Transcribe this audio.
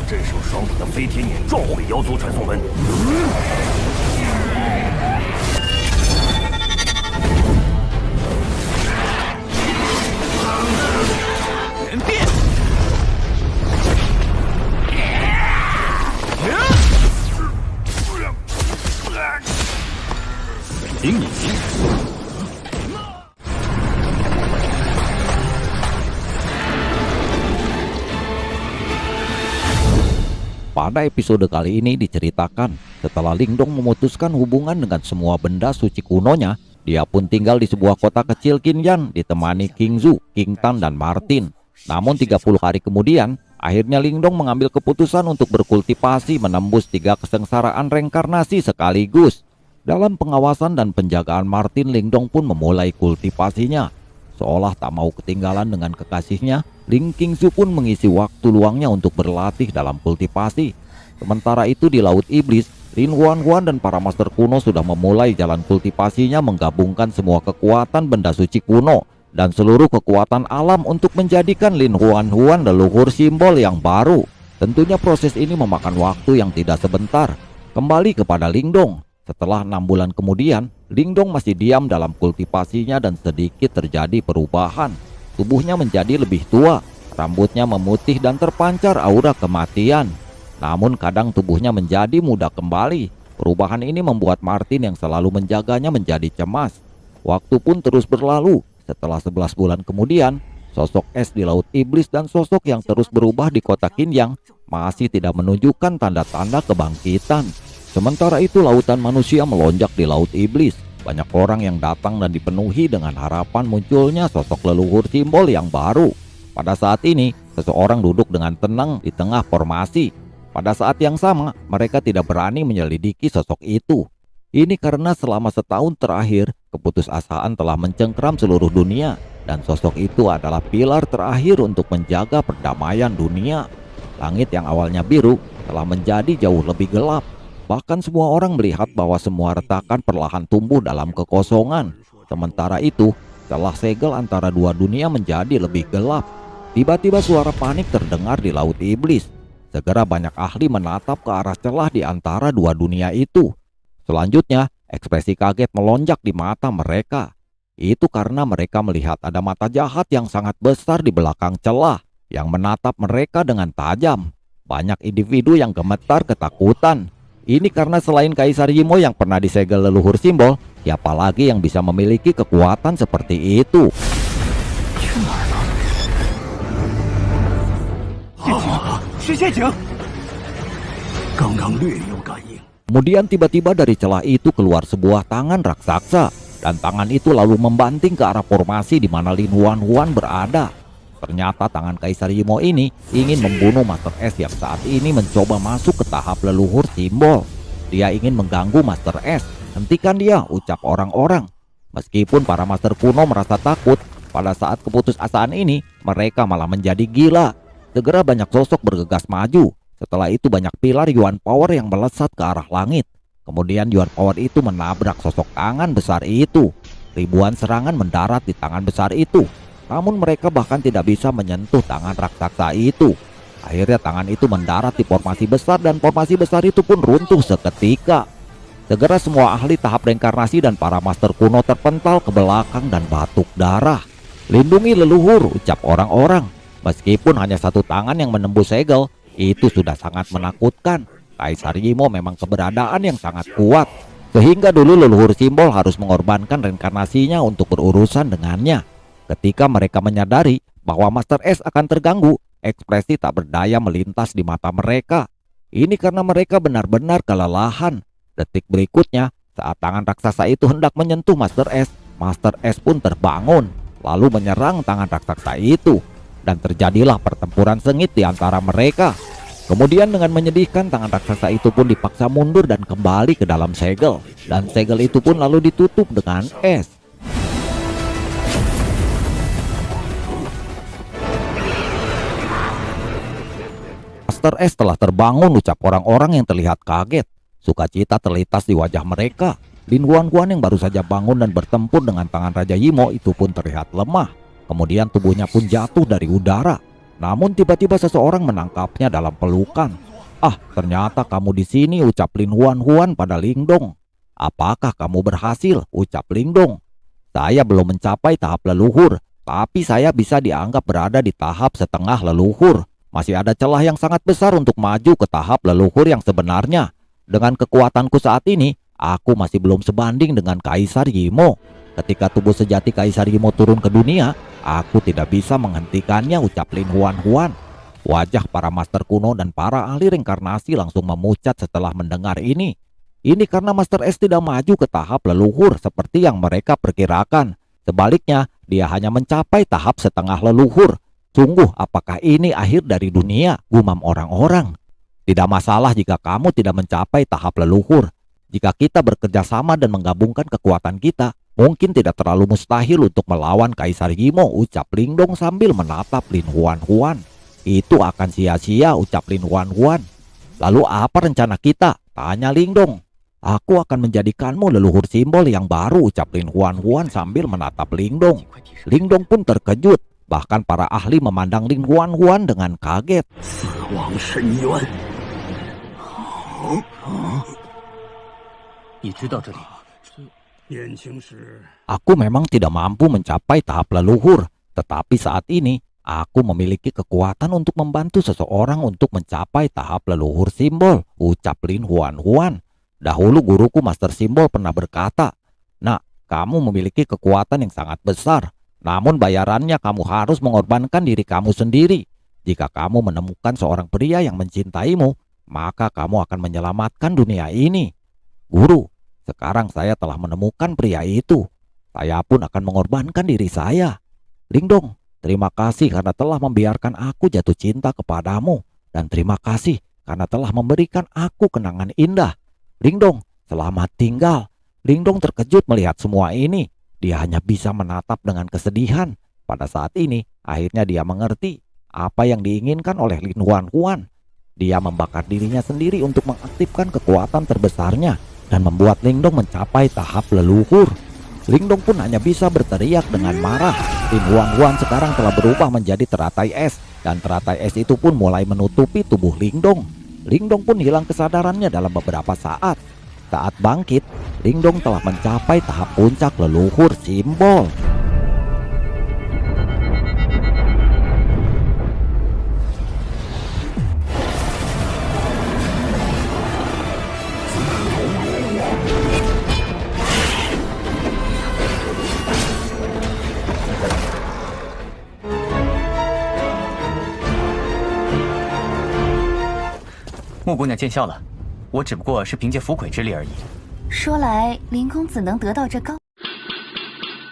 镇守爽土的飞天眼撞毁妖族传送门。元变！灵影。 Pada episode kali ini diceritakan, setelah Lingdong memutuskan hubungan dengan semua benda suci kunonya, dia pun tinggal di sebuah kota kecil Qinyan ditemani King Zhu, King Tan, dan Martin. Namun 30 hari kemudian, akhirnya Lingdong mengambil keputusan untuk berkultivasi menembus 3 kesengsaraan reinkarnasi sekaligus. Dalam pengawasan dan penjagaan Martin, Lingdong pun memulai kultivasinya. Seolah tak mau ketinggalan dengan kekasihnya, Ling Qingzu pun mengisi waktu luangnya untuk berlatih dalam kultivasi. Sementara itu di Laut Iblis, Lin Huan dan para master kuno sudah memulai jalan kultivasinya menggabungkan semua kekuatan benda suci kuno dan seluruh kekuatan alam untuk menjadikan Lin Huan leluhur simbol yang baru. Tentunya proses ini memakan waktu yang tidak sebentar. Kembali kepada Lingdong. Setelah 6 bulan kemudian, Lingdong masih diam dalam kultivasinya dan sedikit terjadi perubahan. Tubuhnya menjadi lebih tua, rambutnya memutih dan terpancar aura kematian. Namun kadang tubuhnya menjadi muda kembali. Perubahan ini membuat Martin yang selalu menjaganya menjadi cemas. Waktu pun terus berlalu. Setelah 11 bulan kemudian, sosok es di Laut Iblis dan sosok yang terus berubah di kota Qinyan masih tidak menunjukkan tanda-tanda kebangkitan. Sementara itu lautan manusia melonjak di Laut Iblis. Banyak orang yang datang dan dipenuhi dengan harapan munculnya sosok leluhur simbol yang baru. Pada saat ini, seseorang duduk dengan tenang di tengah formasi. Pada saat yang sama, mereka tidak berani menyelidiki sosok itu. Ini karena selama setahun terakhir, keputusasaan telah mencengkram seluruh dunia. Dan sosok itu adalah pilar terakhir untuk menjaga perdamaian dunia. Langit yang awalnya biru telah menjadi jauh lebih gelap. Bahkan semua orang melihat bahwa semua retakan perlahan tumbuh dalam kekosongan. Sementara itu, celah segel antara dua dunia menjadi lebih gelap. Tiba-tiba suara panik terdengar di Laut Iblis. Segera banyak ahli menatap ke arah celah di antara dua dunia itu. Selanjutnya, ekspresi kaget melonjak di mata mereka. Itu karena mereka melihat ada mata jahat yang sangat besar di belakang celah yang menatap mereka dengan tajam. Banyak individu yang gemetar ketakutan. Ini karena selain Kaisar Yimo yang pernah disegel leluhur simbol, siapa lagi yang bisa memiliki kekuatan seperti itu? Kemudian tiba-tiba dari celah itu keluar sebuah tangan raksasa, dan tangan itu lalu membanting ke arah formasi di mana Lin Huan berada. Ternyata tangan Kaisar Yimo ini ingin membunuh Master S yang saat ini mencoba masuk ke tahap leluhur simbol. Dia ingin mengganggu Master S. Hentikan dia, ucap orang-orang. Meskipun para Master kuno merasa takut, pada saat keputusasaan ini mereka malah menjadi gila. Segera banyak sosok bergegas maju. Setelah itu banyak pilar Yuan Power yang melesat ke arah langit. Kemudian Yuan Power itu menabrak sosok tangan besar itu. Ribuan serangan mendarat di tangan besar itu. Namun mereka bahkan tidak bisa menyentuh tangan raksasa itu. Akhirnya tangan itu mendarat di formasi besar dan formasi besar itu pun runtuh seketika. Segera semua ahli tahap reinkarnasi dan para master kuno terpental ke belakang dan batuk darah. Lindungi leluhur, ucap orang-orang. Meskipun hanya satu tangan yang menembus segel, itu sudah sangat menakutkan. Kaisar Yimo memang keberadaan yang sangat kuat. Sehingga dulu leluhur simbol harus mengorbankan reinkarnasinya untuk berurusan dengannya. Ketika mereka menyadari bahwa Master S akan terganggu, ekspresi tak berdaya melintas di mata mereka. Ini karena mereka benar-benar kelelahan. Detik berikutnya, saat tangan raksasa itu hendak menyentuh Master S pun terbangun, lalu menyerang tangan raksasa itu. Dan terjadilah pertempuran sengit di antara mereka. Kemudian dengan menyedihkan, tangan raksasa itu pun dipaksa mundur dan kembali ke dalam segel. Dan segel itu pun lalu ditutup dengan es. Master S telah terbangun, ucap orang-orang yang terlihat kaget. Sukacita terlintas di wajah mereka. Lin Huan yang baru saja bangun dan bertempur dengan tangan Raja Yimo itu pun terlihat lemah. Kemudian tubuhnya pun jatuh dari udara. Namun tiba-tiba seseorang menangkapnya dalam pelukan. "Ah, ternyata kamu di sini," ucap Lin Huan pada Lingdong. "Apakah kamu berhasil?" ucap Lingdong. "Saya belum mencapai tahap leluhur, tapi saya bisa dianggap berada di tahap setengah leluhur. Masih ada celah yang sangat besar untuk maju ke tahap leluhur yang sebenarnya. Dengan kekuatanku saat ini, aku masih belum sebanding dengan Kaisar Yimo. Ketika tubuh sejati Kaisar Yimo turun ke dunia, aku tidak bisa menghentikannya," ucap Lin Huan. Wajah para master kuno dan para ahli reinkarnasi langsung memucat setelah mendengar ini. Ini karena Master S tidak maju ke tahap leluhur seperti yang mereka perkirakan. Sebaliknya, dia hanya mencapai tahap setengah leluhur. "Sungguh, apakah ini akhir dari dunia?" gumam orang-orang. "Tidak masalah jika kamu tidak mencapai tahap leluhur. Jika kita bekerja sama dan menggabungkan kekuatan kita, mungkin tidak terlalu mustahil untuk melawan Kaisar Yimo," ucap Lingdong sambil menatap Lin Huan. "Itu akan sia-sia," ucap Lin Huan. "Lalu apa rencana kita?" tanya Lingdong. "Aku akan menjadikanmu leluhur simbol yang baru," ucap Lin Huan sambil menatap Lingdong. Lingdong pun terkejut. Bahkan para ahli memandang Lin Huan dengan kaget. "Aku memang tidak mampu mencapai tahap leluhur, tetapi saat ini aku memiliki kekuatan untuk membantu seseorang untuk mencapai tahap leluhur simbol," ucap Lin Huan. "Dahulu guruku Master Simbol pernah berkata, 'Nak, kamu memiliki kekuatan yang sangat besar. Namun bayarannya kamu harus mengorbankan diri kamu sendiri. Jika kamu menemukan seorang pria yang mencintaimu, maka kamu akan menyelamatkan dunia ini.' Guru, sekarang saya telah menemukan pria itu. Saya pun akan mengorbankan diri saya. Lingdong, terima kasih karena telah membiarkan aku jatuh cinta kepadamu. Dan terima kasih karena telah memberikan aku kenangan indah. Lingdong, selamat tinggal." Lingdong terkejut melihat semua ini. Dia hanya bisa menatap dengan kesedihan. Pada saat ini, akhirnya dia mengerti apa yang diinginkan oleh Lin Huan. Dia membakar dirinya sendiri untuk mengaktifkan kekuatan terbesarnya dan membuat Lingdong mencapai tahap leluhur. Lingdong pun hanya bisa berteriak dengan marah. Lin Huan sekarang telah berubah menjadi teratai es, dan teratai es itu pun mulai menutupi tubuh Lingdong. Lingdong pun hilang kesadarannya dalam beberapa saat. Saat bangkit, Lingdong telah mencapai tahap puncak leluhur simbol.木姑娘见笑了，我只不过是凭借符魁之力而已。说来，林公子能得到这高。